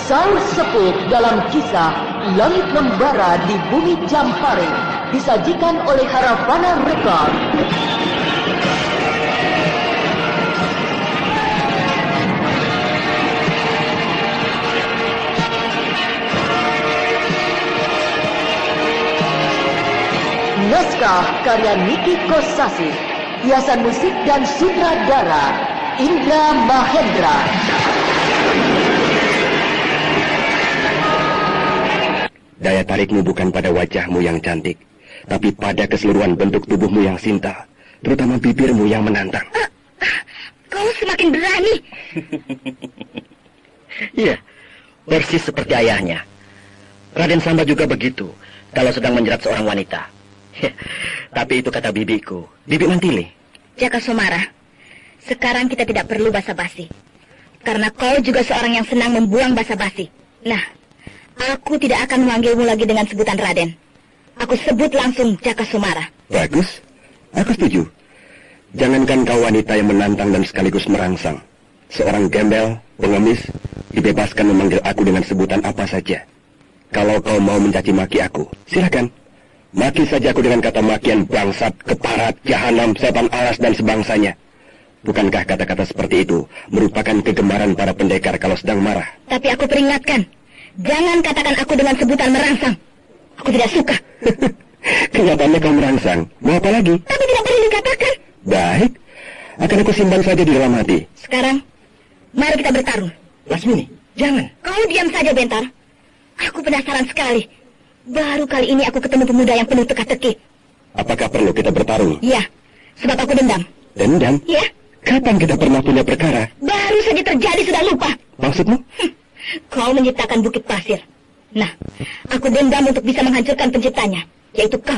Sang Sepuh dalam kisah Langit Membara di Bumi Jampare disajikan oleh Haravana Record. Naskah karya Niki Kosasih, hiasan musik dan sutradara Indra Mahendra. Daya tarikmu bukan pada wajahmu yang cantik, tapi pada keseluruhan bentuk tubuhmu yang sinta, terutama bibirmu yang menantang. Kau semakin berani. Iya, persis seperti ayahnya. Raden Samba juga begitu, kalau sedang menjerat seorang wanita. Tapi itu kata bibiku, Bibi Mantili. Jaka Somara, sekarang kita tidak perlu basa-basi. Karena kau juga seorang yang senang membuang basa-basi. Nah, aku tidak akan memanggilmu lagi dengan sebutan Raden. Aku sebut langsung Jaka Somara. Bagus, aku setuju. Jangankan kau wanita yang menantang dan sekaligus merangsang. Seorang gembel, pengemis, dibebaskan memanggil aku dengan sebutan apa saja. Kalau kau mau mencaci maki aku, silakan. Maki saja aku dengan kata makian bangsat, keparat, jahanam, setan alas, dan sebangsanya. Bukankah kata-kata seperti itu merupakan kegemaran para pendekar kalau sedang marah? Tapi aku peringatkan, jangan katakan aku dengan sebutan merangsang. Aku tidak suka. Kenyataannya kau merangsang. Mau apa lagi? Tapi tidak perlu dikatakan. Baik, akan aku simpan saja di dalam hati. Sekarang, mari kita bertarung. Lasmini, jangan. Kau diam saja, Bentar. Aku penasaran sekali. Baru kali ini aku ketemu pemuda yang penuh teka-teki. Apakah perlu kita bertarung? Iya, sebab aku dendam. Dendam? Iya. Kapan kita pernah punya perkara? Baru saja terjadi, sudah lupa. Maksudmu? Kau menciptakan bukit pasir. Nah, aku dendam untuk bisa menghancurkan penciptanya, yaitu kau.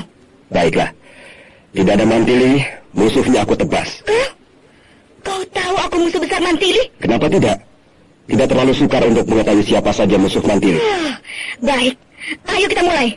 Baiklah. Tidak ada Mantili, musuhnya aku tebas. Kau tahu aku musuh besar Mantili? Kenapa tidak? Tidak terlalu sukar untuk mengetahui siapa saja musuh Mantili. Baik, ayo kita mulai.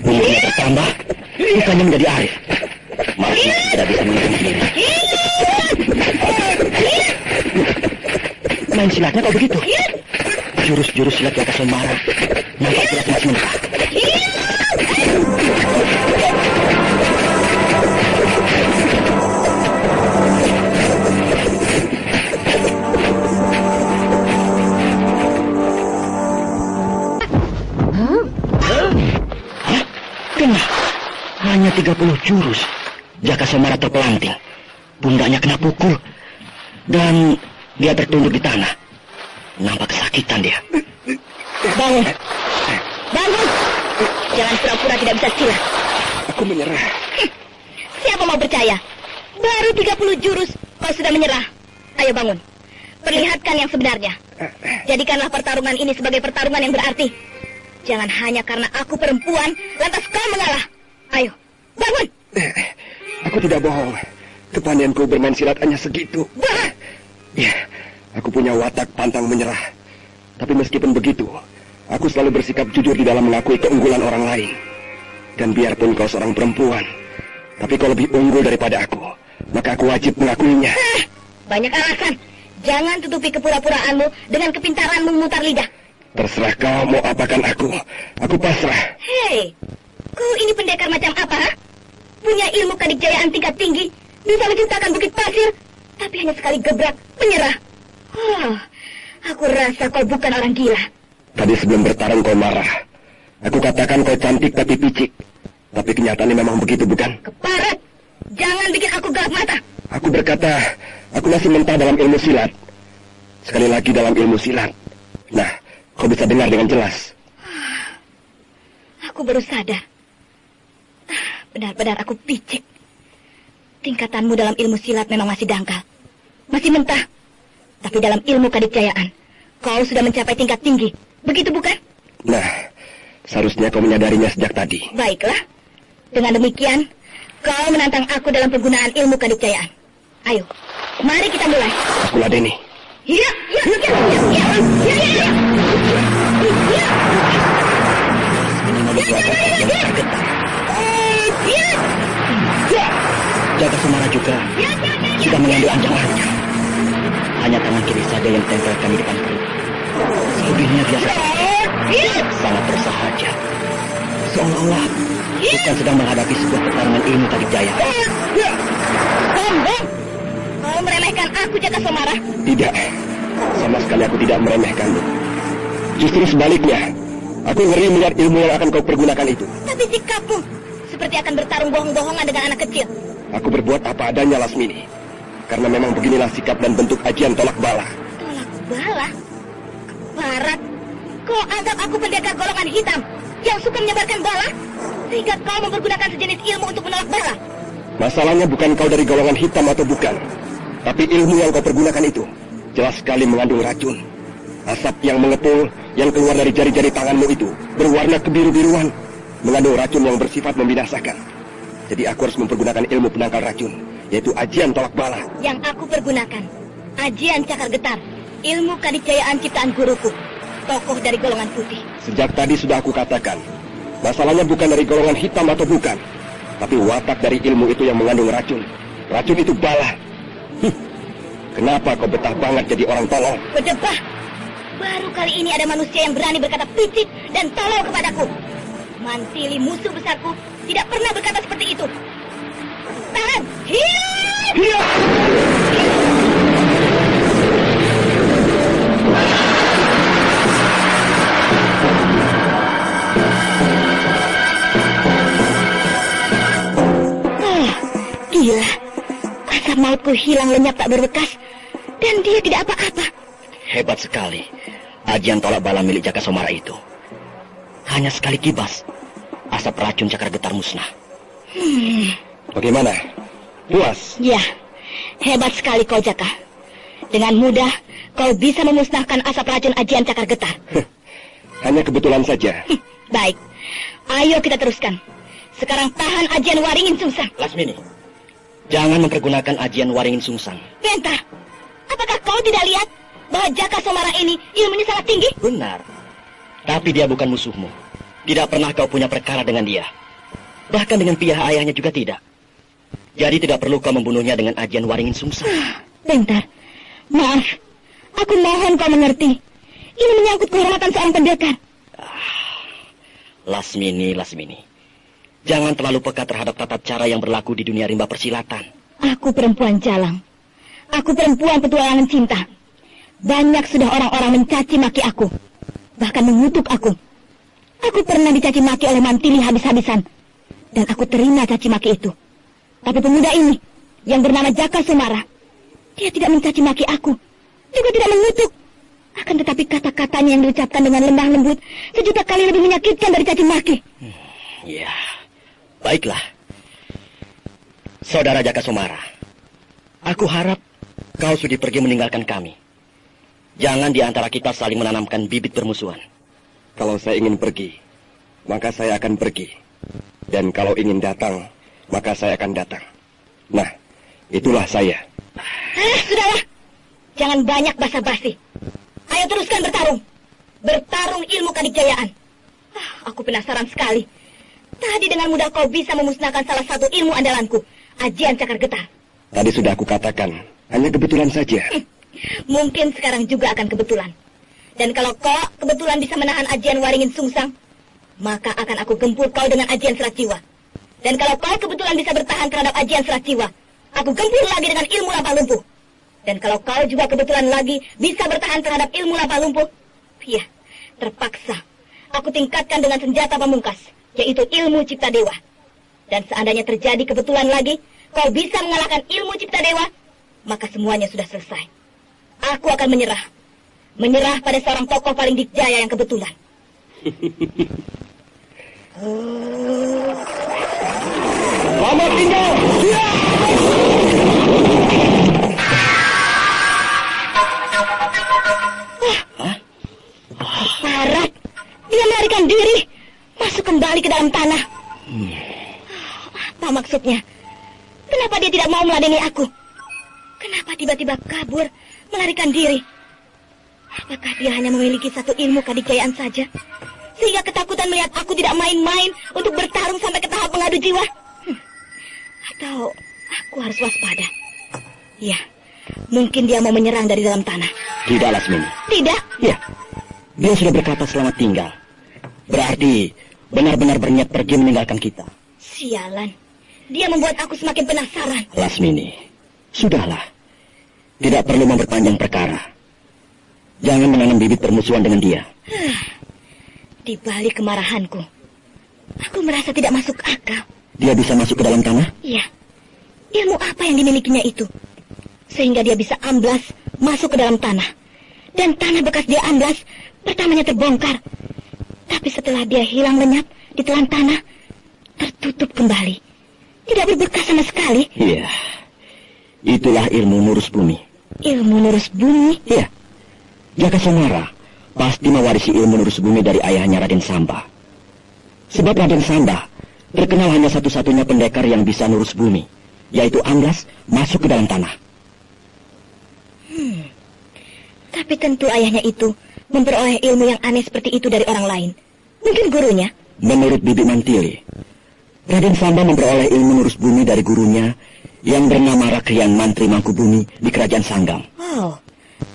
Bumbunya bertambah, bukannya menjadi arif. Malah tidak bisa menghentikan diri. Main silatnya kok begitu? Jurus-jurus silat Jaka Somara nampak jelas masih mentah. Hanya 30 jurus. Jaka Somara terpelanting. Pundaknya kena pukul. Dan dia tertunduk di tanah. Nampak kesakitan dia. Bangun. Bangun. Jangan pura-pura tidak bisa silat. Aku menyerah. Siapa mau percaya? Baru 30 jurus, kau sudah menyerah. Ayo bangun. Perlihatkan yang sebenarnya. Jadikanlah pertarungan ini sebagai pertarungan yang berarti. Jangan hanya karena aku perempuan, lantas kau mengalah. Ayo, bangun. Aku tidak bohong. Kepandaianku bermain silat hanya segitu. Bah! Ya, aku punya watak pantang menyerah. Tapi meskipun begitu, aku selalu bersikap jujur di dalam mengakui keunggulan orang lain. Dan biarpun kau seorang perempuan, tapi kau lebih unggul daripada aku, maka aku wajib mengakuinya. Banyak alasan. Jangan tutupi kepura-puraanmu dengan kepintaranmu memutar lidah. Terserah kau mau apakan aku. Aku pasrah. Hei, kau ini pendekar macam apa, ha? Punya ilmu kadikjayaan tingkat tinggi, bisa menciptakan bukit pasir, tapi hanya sekali gebrak, menyerah. Aku rasa kau bukan orang gila. Tadi sebelum bertarung kau marah. Aku katakan kau cantik tapi picik. Tapi kenyataannya memang begitu, bukan? Keparat! Jangan bikin aku gelap mata. Aku berkata, aku masih mentah dalam ilmu silat. Sekali lagi dalam ilmu silat. Nah, kau bisa dengar dengan jelas. Aku baru sadar. Benar-benar aku picik. Tingkatanmu dalam ilmu silat memang masih dangkal. Masih mentah. Tapi dalam ilmu kadikjayaan, kau sudah mencapai tingkat tinggi. Begitu bukan? Nah, seharusnya kau menyadarinya sejak tadi. Baiklah. Dengan demikian, kau menantang aku dalam penggunaan ilmu kadikjayaan. Ayo, mari kita mulai. Aku ladeni. Iya. Ini membuatkan ajian cakar getar. Jaka Sumara juga sudah mengambil ancang-ancang. Hanya tangan kiri saja yang tempelkan di depan perut. Selebihnya biasa sangat bersahaja. Seolah-olah bukan sedang menghadapi sebuah pertarungan ilmu tadi jaya. Sombong! Kau meremehkan aku, Jaka Sumara? Tidak, sama sekali aku tidak meremehkanmu. Justru sebaliknya, aku ngeri melihat ilmu yang akan kau pergunakan itu. Tapi sikapmu seperti akan bertarung bohong-bohongan dengan anak kecil. Aku berbuat apa adanya, Lasmini. Karena memang beginilah sikap dan bentuk ajian tolak bala. Tolak bala? Barat, kau anggap aku pendekar golongan hitam yang suka menyebarkan bala? Sehingga kau mempergunakan sejenis ilmu untuk menolak bala? Masalahnya bukan kau dari golongan hitam atau bukan. Tapi ilmu yang kau pergunakan itu jelas sekali mengandung racun. Asap yang mengepul yang keluar dari jari-jari tanganmu itu berwarna kebiru-biruan, mengandung racun yang bersifat membinasakan. Jadi aku harus mempergunakan ilmu penangkal racun, yaitu ajian tolak bala. Yang aku pergunakan, ajian cakar getar, ilmu kadijayaan ciptaan guruku, tokoh dari golongan putih. Sejak tadi sudah aku katakan, masalahnya bukan dari golongan hitam atau bukan, tapi watak dari ilmu itu yang mengandung racun. Racun itu bala. Kenapa kau betah banget jadi orang tolol? Berdebah. Baru kali ini ada manusia yang berani berkata picik dan tolol kepadaku. Mantili musuh besarku tidak pernah berkata seperti itu. Tahan! Hiya! Gila. Asap mautku hilang lenyap tak berbekas. Dan dia tidak apa-apa. Hebat sekali ajian tolak bala milik Jaka Sumara itu. Hanya sekali kibas, asap racun cakar getar musnah. Bagaimana? Puas? Ya, hebat sekali kau, Jaka. Dengan mudah, kau bisa memusnahkan asap racun ajian cakar getar. Hanya kebetulan saja. Baik, ayo kita teruskan. Sekarang tahan ajian Waringin Sungsang. Lasmini, jangan mempergunakan ajian Waringin Sungsang. Benta, apakah kau tidak lihat bahwa Jaka Sumara ini ilmunya sangat tinggi? Benar. Tapi dia bukan musuhmu. Tidak pernah kau punya perkara dengan dia. Bahkan dengan pihak ayahnya juga tidak. Jadi tidak perlu kau membunuhnya dengan ajian Waringin Sungsang. Bentar, maaf. Aku mohon kau mengerti. Ini menyangkut kehormatan seorang pendekar. Lasmini. Jangan terlalu peka terhadap tata cara yang berlaku di dunia rimba persilatan. Aku perempuan jalang. Aku perempuan petualangan cinta. Banyak sudah orang-orang mencaci maki aku. Bahkan mengutuk aku. Aku pernah dicaci maki oleh Mantili habis-habisan. Dan aku terima caci maki itu. Tapi pemuda ini, yang bernama Jaka Sumara, dia tidak mencaci maki aku. Juga tidak mengutuk. Akan tetapi kata-katanya yang diucapkan dengan lemah lembut 1.000.000 kali lebih menyakitkan dari caci maki. Ya, baiklah. Saudara Jaka Sumara, aku harap kau sudah pergi meninggalkan kami. Jangan di antara kita saling menanamkan bibit permusuhan. Kalau saya ingin pergi, maka saya akan pergi. Dan kalau ingin datang, maka saya akan datang. Nah, itulah saya. Sudahlah. Jangan banyak basa-basi. Ayo teruskan bertarung. Bertarung ilmu kadijayaan. Aku penasaran sekali. Tadi dengan mudah kau bisa memusnahkan salah satu ilmu andalanku, ajian cakar getar. Tadi sudah aku katakan, hanya kebetulan saja. Mungkin sekarang juga akan kebetulan. Dan kalau kau kebetulan bisa menahan ajian Waringin Sungsang, maka akan aku gempur kau dengan ajian Serat Jiwa. Dan kalau kau kebetulan bisa bertahan terhadap ajian Serat Jiwa, aku gempur lagi dengan ilmu Lampah Lumpuh. Dan kalau kau juga kebetulan lagi bisa bertahan terhadap ilmu Lampah Lumpuh, ya, terpaksa aku tingkatkan dengan senjata pamungkas, yaitu ilmu Cipta Dewa. Dan seandainya terjadi kebetulan lagi, kau bisa mengalahkan ilmu Cipta Dewa, maka semuanya sudah selesai. Aku akan menyerah. Menyerah pada seorang tokoh paling dikjaya yang kebetulan. Selamat tinggal! Barat, dia melarikan diri, masuk kembali ke dalam tanah. Hmm. Apa maksudnya? Kenapa dia tidak mau meladeni aku? Kenapa tiba-tiba kabur, melarikan diri? Apakah dia hanya memiliki satu ilmu kadikjayaan saja, sehingga ketakutan melihat aku tidak main-main untuk bertarung sampai ke tahap mengadu jiwa? Atau aku harus waspada? Ya, mungkin dia mau menyerang dari dalam tanah. Tidak, Lasmini. Tidak? Ya, dia sudah berkata selamat tinggal. Berarti benar-benar berniat pergi meninggalkan kita. Sialan, dia membuat aku semakin penasaran. Lasmini, sudahlah. Tidak perlu memperpanjang perkara. Jangan menanam bibit permusuhan dengan dia. Di balik kemarahanku, aku merasa tidak masuk akal. Dia bisa masuk ke dalam tanah? Iya. Ilmu apa yang dimilikinya itu, sehingga dia bisa amblas masuk ke dalam tanah. Dan tanah bekas dia amblas pertamanya terbongkar, tapi setelah dia hilang lenyap di telan tanah, tertutup kembali. Tidak berbekas sama sekali. Iya. Itulah ilmu nurus bumi. Ilmu nurus bumi? Iya. Jaka Somara pasti mewarisi ilmu nurus bumi dari ayahnya Raden Samba. Sebab Raden Samba terkenal hanya satu-satunya pendekar yang bisa nurus bumi, yaitu amblas masuk ke dalam tanah. Tapi tentu ayahnya itu memperoleh ilmu yang aneh seperti itu dari orang lain. Mungkin gurunya? Menurut Bibi Mantili, Raden Samba memperoleh ilmu nurus bumi dari gurunya yang bernama Rakrian Mantri Mangkubumi di Kerajaan Sanggam. Oh,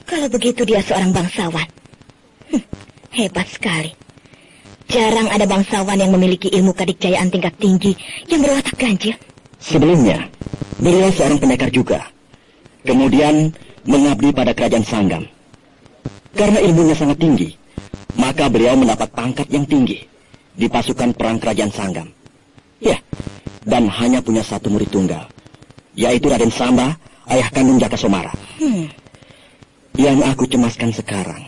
kalau begitu dia seorang bangsawan. Hebat sekali. Jarang ada bangsawan yang memiliki ilmu kadikjayaan tingkat tinggi yang berwatak ganjil. Sebelumnya, beliau seorang pendekar juga. Kemudian mengabdi pada Kerajaan Sanggam. Karena ilmunya sangat tinggi, maka beliau mendapat pangkat yang tinggi di pasukan perang Kerajaan Sanggam. Ya, dan hanya punya satu murid tunggal, yaitu Raden Samba, ayah kandung Jaka Somara. Yang aku cemaskan sekarang,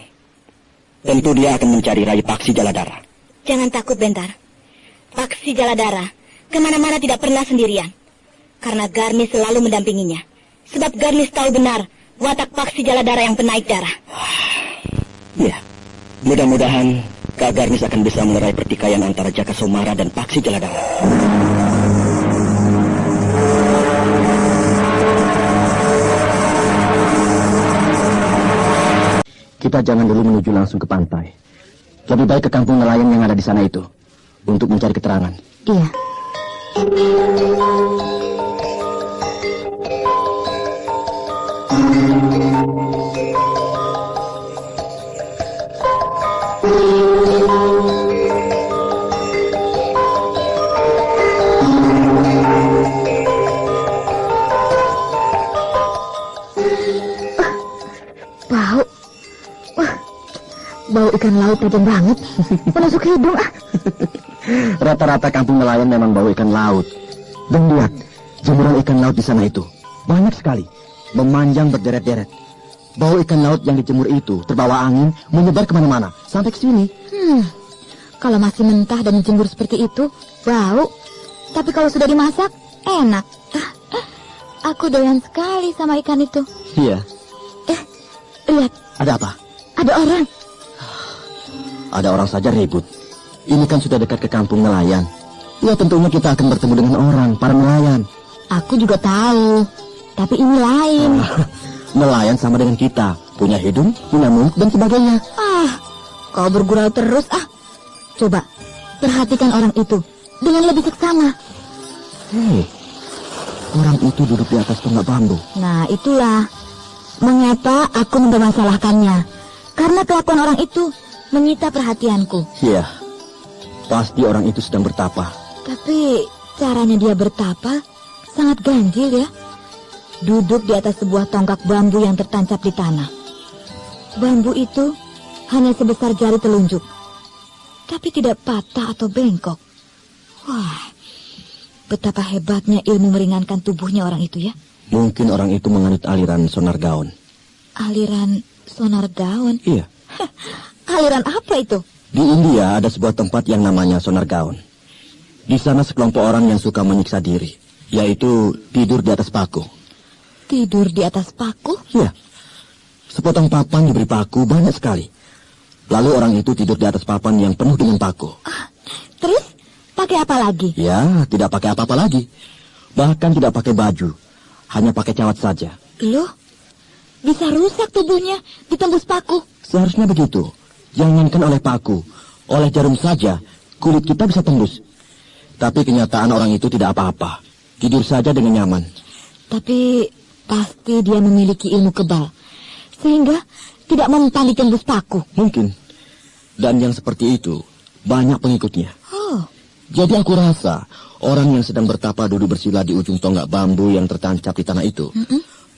tentu dia akan mencari Rai Paksi Jaladara. Jangan takut, Bentar. Paksi Jaladara kemana-mana tidak pernah sendirian, karena Garnis selalu mendampinginya. Sebab Garnis tahu benar watak Paksi Jaladara yang penaik darah. Ya, mudah-mudahan Kak Garnis akan bisa melerai pertikaian antara Jaka Somara dan Paksi Jaladara. Kita jangan dulu menuju langsung ke pantai. Lebih baik ke kampung nelayan yang ada di sana itu untuk mencari keterangan. Iya. Bau ikan laut tajam banget. Menusuk hidung. Rata-rata kampung nelayan memang bau ikan laut. Dan lihat, jemuran ikan laut di sana itu banyak sekali, memanjang berderet-deret. Bau ikan laut yang dijemur itu terbawa angin, menyebar kemana-mana, sampai ke sini. Kalau masih mentah dan dijemur seperti itu, bau. Tapi kalau sudah dimasak, enak. Aku doyan sekali sama ikan itu. Iya. Lihat. Ada apa? Ada orang. Ada orang saja ribut. Ini kan sudah dekat ke kampung nelayan. Ya tentunya kita akan bertemu dengan orang, para nelayan. Aku juga tahu. Tapi ini lain. Nelayan sama dengan kita. Punya hidung, punya mulut, dan sebagainya. Kau bergurau terus. Coba, perhatikan orang itu dengan lebih seksama. Hei, orang itu duduk di atas tonggak bambu. Nah, itulah mengapa aku mempermasalahkannya. Karena kelakuan orang itu menyita perhatianku. Iya, pasti orang itu sedang bertapa. Tapi caranya dia bertapa sangat ganjil ya. Duduk di atas sebuah tonggak bambu yang tertancap di tanah. Bambu itu hanya sebesar jari telunjuk, tapi tidak patah atau bengkok. Wah, betapa hebatnya ilmu meringankan tubuhnya orang itu ya. Mungkin orang itu menganut aliran sonar gaon. Aliran sonar gaon? Iya. Aliran apa itu? Di India ada sebuah tempat yang namanya sonar gaon. Di sana sekelompok orang yang suka menyiksa diri, yaitu tidur di atas paku. Tidur di atas paku? Iya. Sepotong papan diberi paku banyak sekali. Lalu orang itu tidur di atas papan yang penuh dengan paku. Terus pakai apa lagi? Ya, tidak pakai apa-apa lagi. Bahkan tidak pakai baju. Hanya pakai cawat saja. Loh, bisa rusak tubuhnya ditembus paku. Seharusnya begitu. Jangankan oleh paku, oleh jarum saja kulit kita bisa tembus. Tapi kenyataan orang itu tidak apa-apa. Tidur saja dengan nyaman. Tapi pasti dia memiliki ilmu kebal, sehingga tidak mempan ditembus paku. Mungkin. Dan yang seperti itu banyak pengikutnya. Oh. Jadi aku rasa orang yang sedang bertapa duduk bersila di ujung tonggak bambu yang tertancap di tanah itu,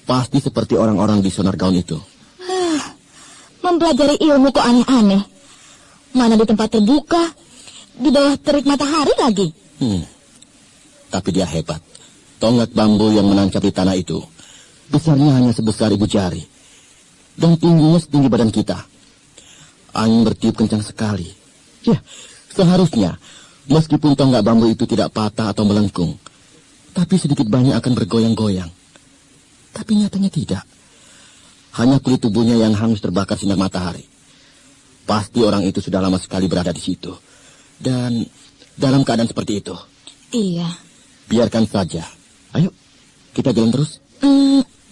pasti seperti orang-orang di Sonargaon itu. Mempelajari ilmu kok aneh-aneh. Mana di tempat terbuka, di bawah terik matahari lagi. Tapi dia hebat. Tonggak bambu yang menancap di tanah itu besarnya hanya sebesar ibu jari. Dan tingginya setinggi badan kita. Angin bertiup kencang sekali. Ya, seharusnya meskipun tonggak bambu itu tidak patah atau melengkung, tapi sedikit banyak akan bergoyang-goyang. Tapi nyatanya tidak. Hanya kulit tubuhnya yang hangus terbakar sinar matahari. Pasti orang itu sudah lama sekali berada di situ. Dan dalam keadaan seperti itu. Iya. Biarkan saja. Ayo, kita jalan terus.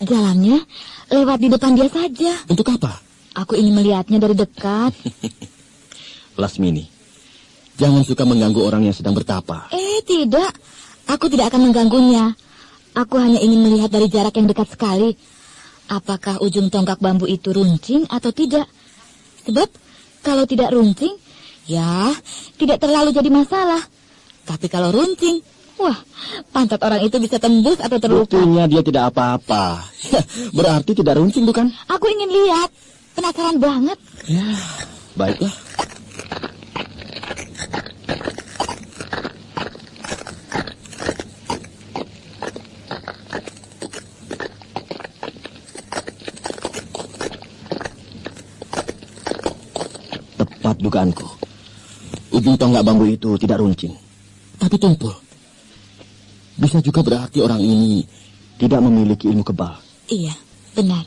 Jalannya lewat di depan dia saja. Untuk apa? Aku ingin melihatnya dari dekat. Lasmini, jangan suka mengganggu orang yang sedang bertapa. Tidak. Aku tidak akan mengganggunya. Aku hanya ingin melihat dari jarak yang dekat sekali. Apakah ujung tonggak bambu itu runcing atau tidak? Sebab kalau tidak runcing, ya tidak terlalu jadi masalah. Tapi kalau runcing, wah, pantat orang itu bisa tembus atau terluka. Buktinya dia tidak apa-apa. Berarti tidak runcing, bukan? Aku ingin lihat. Penasaran banget. Ya, baiklah. Tepat dugaanku. Ujung tonggak bambu itu tidak runcing, tapi tumpul. Bisa juga berarti orang ini tidak memiliki ilmu kebal. Iya, benar.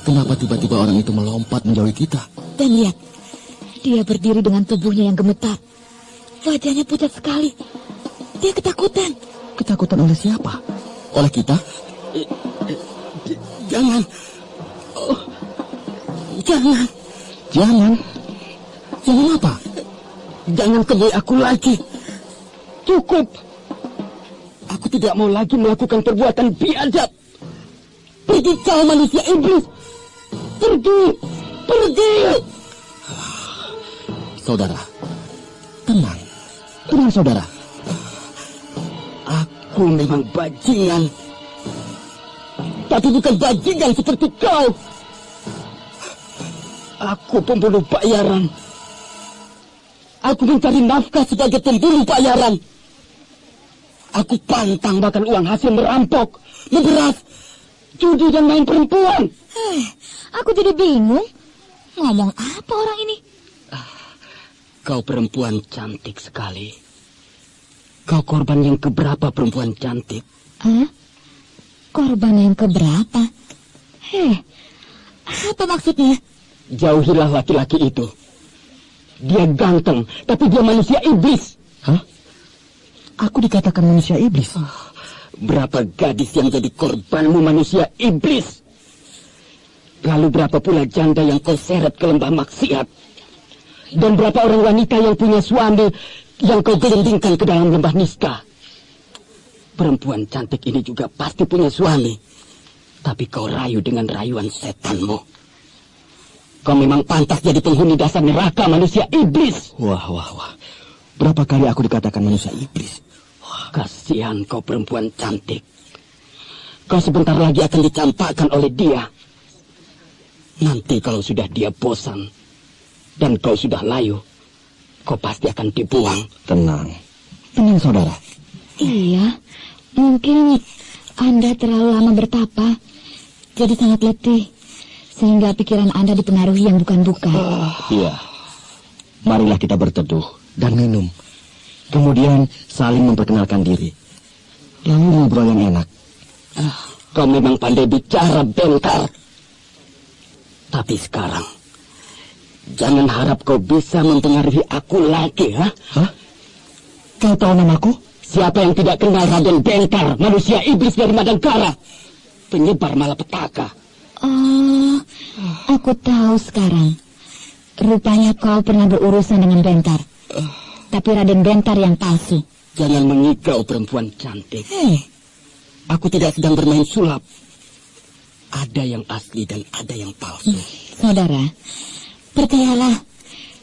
Kenapa tiba-tiba orang itu melompat menjauhi kita? Dan lihat, dia berdiri dengan tubuhnya yang gemetar. Wajahnya pucat sekali. Dia ketakutan. Ketakutan oleh siapa? Oleh kita? Jangan. Oh, jangan. Jangan? Jangan apa? Jangan temui aku lagi. Cukup. Aku tidak mau lagi melakukan perbuatan biadab. Pergi kau manusia iblis. Pergi. Pergi. Saudara. Tenang. Tenang saudara. Aku memang bajingan. Tapi bukan bajingan seperti kau. Aku pembunuh bayaran. Aku mencari nafkah sebagai pembunuh bayaran. Aku pantang makan uang hasil merampok, memberas, judi dan main perempuan. Aku jadi bingung. Ngomong apa orang ini? Kau perempuan cantik sekali. Kau korban yang keberapa perempuan cantik? Korban yang keberapa? Apa maksudnya? Jauhilah laki-laki itu. Dia ganteng, tapi dia manusia iblis. Hah? Aku dikatakan manusia iblis? Berapa gadis yang jadi korbanmu manusia iblis? Lalu berapa pula janda yang kau seret ke lembah maksiat? Dan berapa orang wanita yang punya suami yang kau gelindingkan ke dalam lembah niska? Perempuan cantik ini juga pasti punya suami. Tapi kau rayu dengan rayuan setanmu. Kau memang pantas jadi penghuni dasar neraka manusia iblis. Wah. Berapa kali aku dikatakan manusia iblis? Wah, kasihan kau perempuan cantik. Kau sebentar lagi akan dicampakkan oleh dia. Nanti kalau sudah dia bosan dan kau sudah layu, kau pasti akan dibuang. Tenang saudara. Iya, mungkin Anda terlalu lama bertapa, jadi sangat letih, sehingga pikiran Anda dipengaruhi yang bukan-bukan. Iya, marilah kita berteduh dan minum. Kemudian saling memperkenalkan diri. Lalu ngobrol yang enak. Kau memang pandai bicara, Bentar. Tapi sekarang, jangan harap kau bisa mempengaruhi aku lagi, ha? Hah? Kau tahu namaku? Siapa yang tidak kenal Raden Bentar, manusia iblis dari Madangkara, penyebar malapetaka. Oh, aku tahu sekarang. Rupanya kau pernah berurusan dengan Bentar. Tapi Raden Bentar yang palsu. Jangan mengigau perempuan cantik. Aku tidak sedang bermain sulap. Ada yang asli dan ada yang palsu. Saudara, percayalah.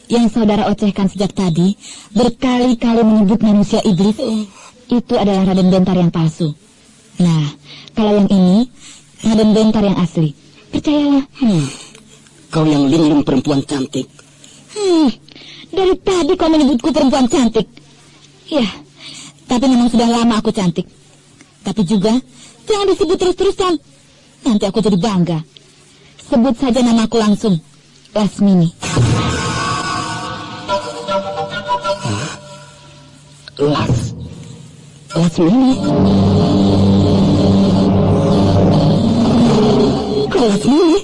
Yang saudara ocehkan sejak tadi, berkali-kali menyebut manusia iblis, itu adalah Raden Bentar yang palsu. Nah, kalau yang ini, Raden Bentar yang asli. Percayalah. Kau yang linglung perempuan cantik. Dari tadi kau menyebutku perempuan cantik. Ya, tapi memang sudah lama aku cantik. Tapi juga, jangan disebut terus-terusan. Nanti aku jadi bangga. Sebut saja namaku langsung, Lasmini. Lasmini? Kau Lasmini?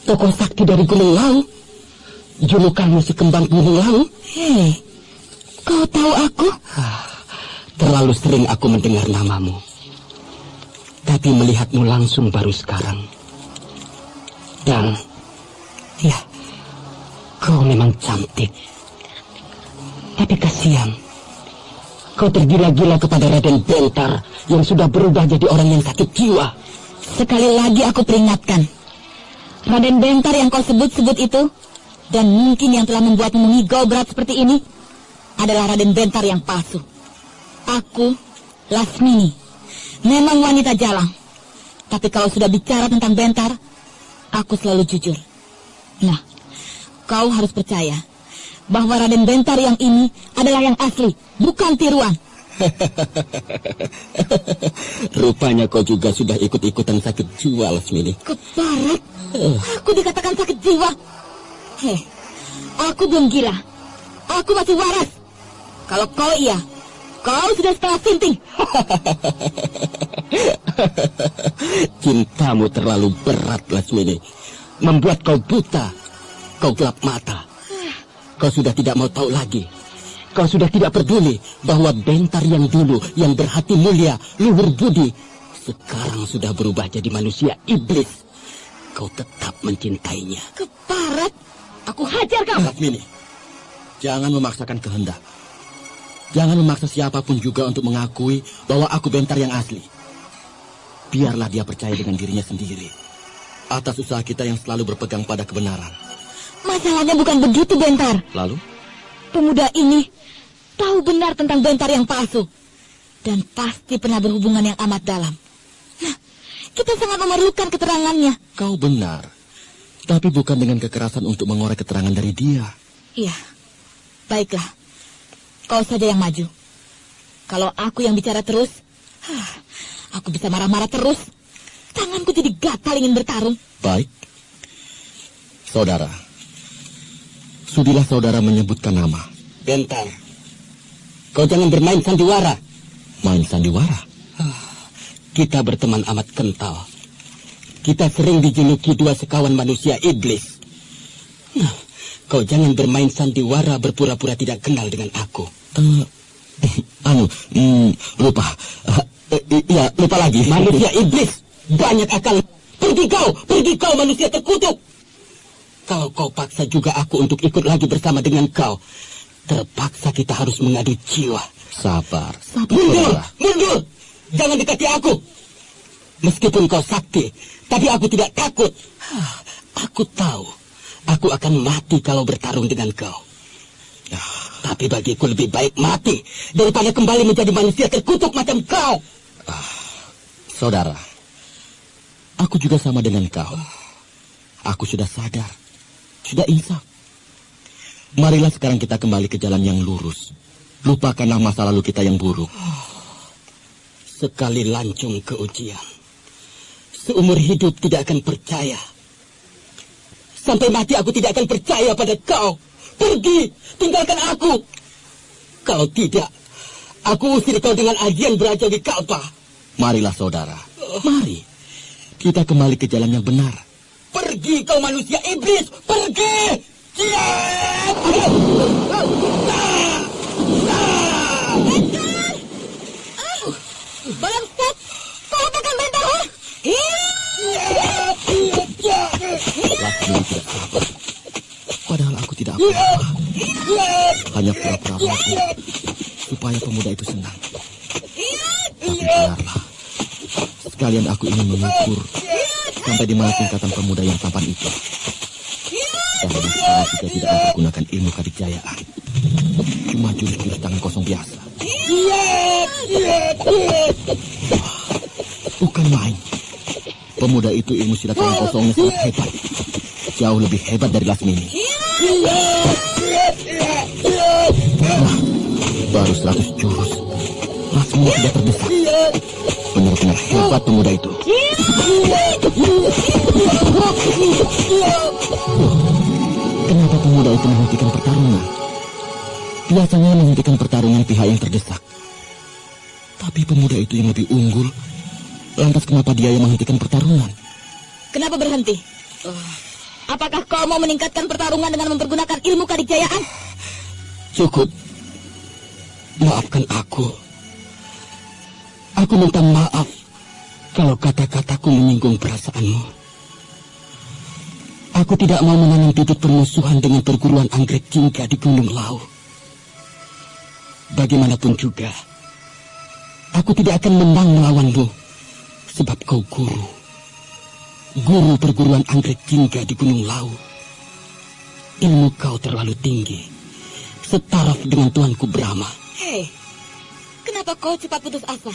Tokoh sakti dari Gunung Lawu. Julukanmu si kembang Gunung Lawu. Hei, kau tahu aku? Terlalu sering aku mendengar namamu. Tapi melihatmu langsung baru sekarang. Dan, ya, kau memang cantik. Tapi kasihan. Kau tergila-gila kepada Raden Bentar yang sudah berubah jadi orang yang sakit jiwa. Sekali lagi aku peringatkan. Raden Bentar yang kau sebut-sebut itu, dan mungkin yang telah membuatmu mengigau berat seperti ini, adalah Raden Bentar yang palsu. Aku, Lasmini, memang wanita jalang. Tapi kalau sudah bicara tentang Bentar, aku selalu jujur. Nah, kau harus percaya bahwa Raden Bentar yang ini adalah yang asli, bukan tiruan. Rupanya kau juga sudah ikut-ikutan sakit jiwa, Lasmini. Keparat, aku dikatakan sakit jiwa. Hei, aku belum gila. Aku masih waras. Kalau kau iya, kau sudah setengah sinting. Cintamu terlalu berat, Lasmini. Membuat kau buta. Kau gelap mata. Kau sudah tidak mau tahu lagi. Kau sudah tidak peduli bahwa Bentar yang dulu, yang berhati mulia, luhur budi, sekarang sudah berubah jadi manusia iblis. Kau tetap mencintainya. Keparat, aku hajar kau. Lasmini, jangan memaksakan kehendak. Jangan memaksa siapapun juga untuk mengakui bahwa aku Bentar yang asli. Biarlah dia percaya dengan dirinya sendiri atas usaha kita yang selalu berpegang pada kebenaran. Masalahnya bukan begitu, Bentar. Lalu? Pemuda ini tahu benar tentang Bentar yang palsu. Dan pasti pernah berhubungan yang amat dalam. Nah, kita sangat memerlukan keterangannya. Kau benar. Tapi bukan dengan kekerasan untuk mengorek keterangan dari dia. Iya, baiklah. Kau saja yang maju. Kalau aku yang bicara terus, aku bisa marah-marah terus. Tanganku jadi gatal ingin bertarung. Baik. Saudara, sudilah saudara menyebutkan nama. Bentar, kau jangan bermain sandiwara. Main sandiwara? Kita berteman amat kental. Kita sering dijuluki dua sekawan manusia iblis. Nah, kau jangan bermain sandiwara berpura-pura tidak kenal dengan aku. Lupa. Ya, lupa lagi. Manusia iblis, banyak akal. Pergi kau manusia terkutuk. Kalau kau paksa juga aku untuk ikut lagi bersama dengan kau, terpaksa kita harus mengadu jiwa. Sabar. Mundur! Jangan dekati aku. Meskipun kau sakti, tapi aku tidak takut. Aku tahu, aku akan mati kalau bertarung dengan kau. Tapi bagiku lebih baik mati daripada kembali menjadi manusia terkutuk macam kau. Saudara, aku juga sama dengan kau. Aku sudah sadar, sudah insaf. Marilah sekarang kita kembali ke jalan yang lurus. Lupakanlah masa lalu kita yang buruk. Sekali lancung ke ujian, seumur hidup tidak akan percaya. Sampai mati aku tidak akan percaya pada kau. Pergi, tinggalkan aku. Kalau tidak, aku usir kau dengan ajian Braja Wikalpa. Marilah saudara, mari. Kita kembali ke jalan yang benar. Pergi kau manusia iblis, pergi! Siap! banyak pura-pura mati supaya pemuda itu senang. Tapi biarlah. Sekalian aku ingin mengukur sampai di mana tingkatan pemuda yang tampan itu. Dan masalah jika tidak mempergunakan ilmu kadijayaan. Cuma jurus-jurus tangan kosong biasa. Bukan main. Pemuda itu ilmu silat tangan kosongnya sangat hebat. Jauh lebih hebat dari Lasmini. Nah, baru 100 jurus. Lasmini sudah terdesak. Benar-benar hebat pemuda itu. Kenapa pemuda itu menghentikan pertarungan? Biasanya menghentikan pertarungan pihak yang terdesak. Tapi pemuda itu yang lebih unggul. Lantas kenapa dia yang menghentikan pertarungan? Kenapa berhenti? Apakah kau mau meningkatkan pertarungan dengan mempergunakan ilmu kadijayaan? Cukup. Maafkan aku. Aku minta maaf kalau kata-kataku menyinggung perasaanmu. Aku tidak mau menanam bibit permusuhan dengan perguruan anggrek Jingga di Gunung Lau. Bagaimanapun juga, aku tidak akan menang melawanmu, sebab kau guru. Guru perguruan anggrek Jingga di Gunung Lau. Ilmu kau terlalu tinggi, setaraf dengan tuanku Brahma. Hei, kenapa kau cepat putus asa?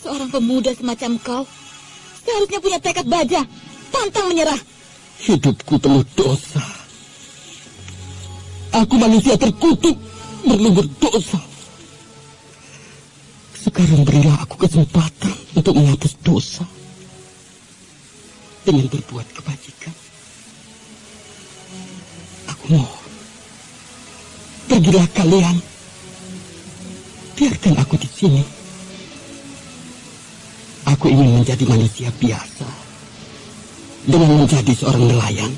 Seorang pemuda semacam kau seharusnya punya tekad baja, pantang menyerah. Hidupku penuh dosa. Aku manusia terkutuk, berlumur dosa. Sekarang berilah aku kesempatan untuk menghapus dosa dengan berbuat kebajikan. Aku mohon, pergilah kalian. Biarkan aku di sini. Aku ingin menjadi manusia biasa dengan menjadi seorang nelayan.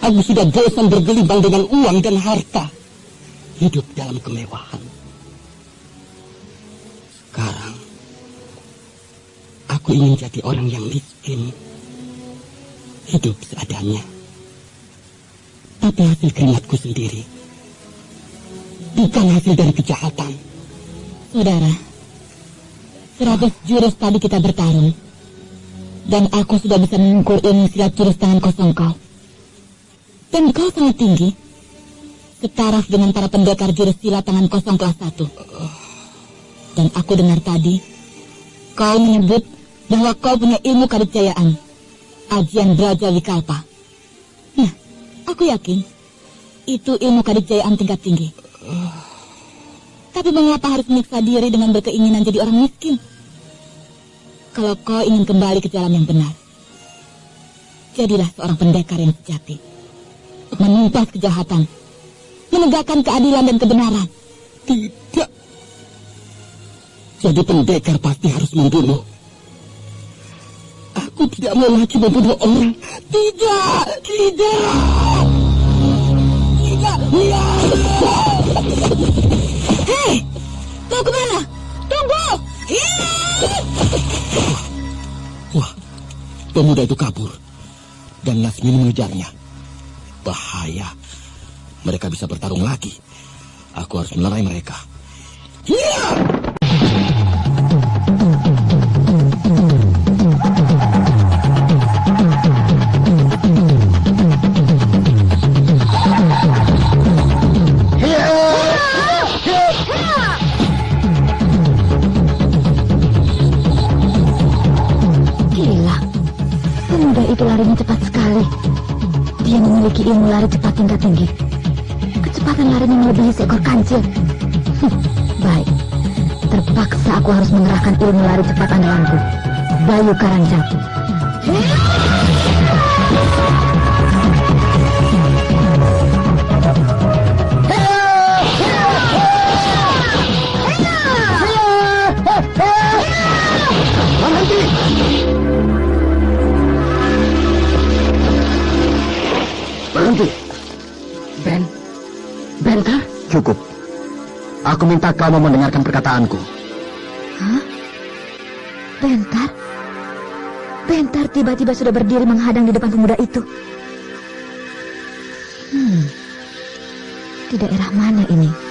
Aku sudah bosan bergelimang dengan uang dan harta, hidup dalam kemewahan. Sekarang, aku ingin jadi orang yang miskin, hidup seadanya. Tapi hasil keringatku sendiri, bukan hasil dari kejahatan. Saudara, 100 jurus tadi kita bertarung. Dan aku sudah bisa mengukur ilmu silat jurus tangan kosong kau. Dan kau sangat tinggi. Setaraf dengan para pendekar jurus silat tangan kosong kelas 1. Dan aku dengar tadi, kau menyebut bahwa kau punya ilmu kadijayaan. Ajian Braja Wikalpa. Nah, aku yakin itu ilmu kadijayaan tingkat tinggi. Tapi mengapa harus menyiksa diri dengan berkeinginan jadi orang miskin? Kalau kau ingin kembali ke jalan yang benar, jadilah seorang pendekar yang sejati. Menumpas kejahatan, menegakkan keadilan dan kebenaran. Tidak. Jadi pendekar pasti harus membunuh. Aku tidak mau lagi membunuh orang. Tidak, tidak. Tidak. Hei, mau kemana? Tunggu! Wah, pemuda itu kabur. Dan Lasmini mengejarnya. Bahaya. Mereka bisa bertarung lagi. Aku harus melerai mereka. Itu larinya cepat sekali. Dia memiliki ilmu lari cepat tingkat tinggi. Kecepatan larinya melebihi seekor kancil. Baik, terpaksa aku harus mengerahkan ilmu lari cepat andalanku, Bayu Karangjati. Berhenti. Bentar? Cukup. Aku minta kau mau mendengarkan perkataanku. Hah? Bentar? Bentar tiba-tiba sudah berdiri menghadang di depan pemuda itu. Di daerah mana ini?